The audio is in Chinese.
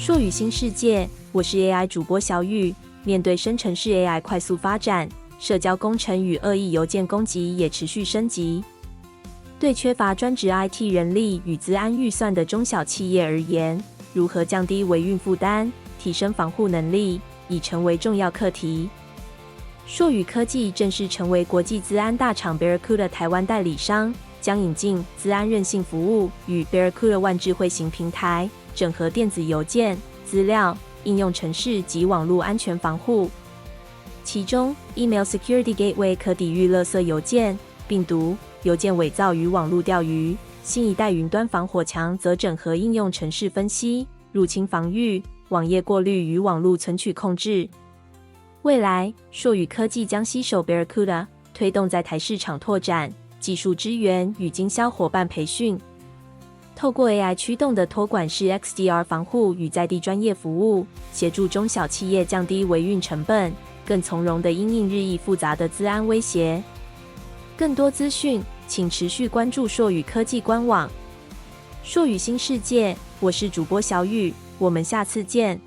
硕语新世界，我是 AI 主播小雨。面对生成式 AI 快速发展，社交工程与恶意邮件攻击也持续升级。对缺乏专职 IT 人力与资安预算的中小企业而言，如何降低维运负担、提升防护能力，已成为重要课题。硕语科技正式成为国际资安大厂 Barracuda 台湾代理商，将引进资安韧性服务与 Barracuda One 智慧型平台，整合电子邮件、资料、应用程式及网络安全防护。其中 ，Email Security Gateway 可抵御垃圾邮件、病毒、邮件伪造与网络钓鱼；新一代云端防火墙则整合应用程式分析、入侵防御、网页过滤与网络存取控制。未来，硕语科技将携手 Barracuda， 推动在台市场拓展、技术支援与经销伙伴培训。透过 AI 驱动的托管式 XDR 防护与在地专业服务，协助中小企业降低维运成本，更从容地因应日益复杂的资安威胁。更多资讯，请持续关注硕语科技官网。硕语新世界，我是主播小雨，我们下次见。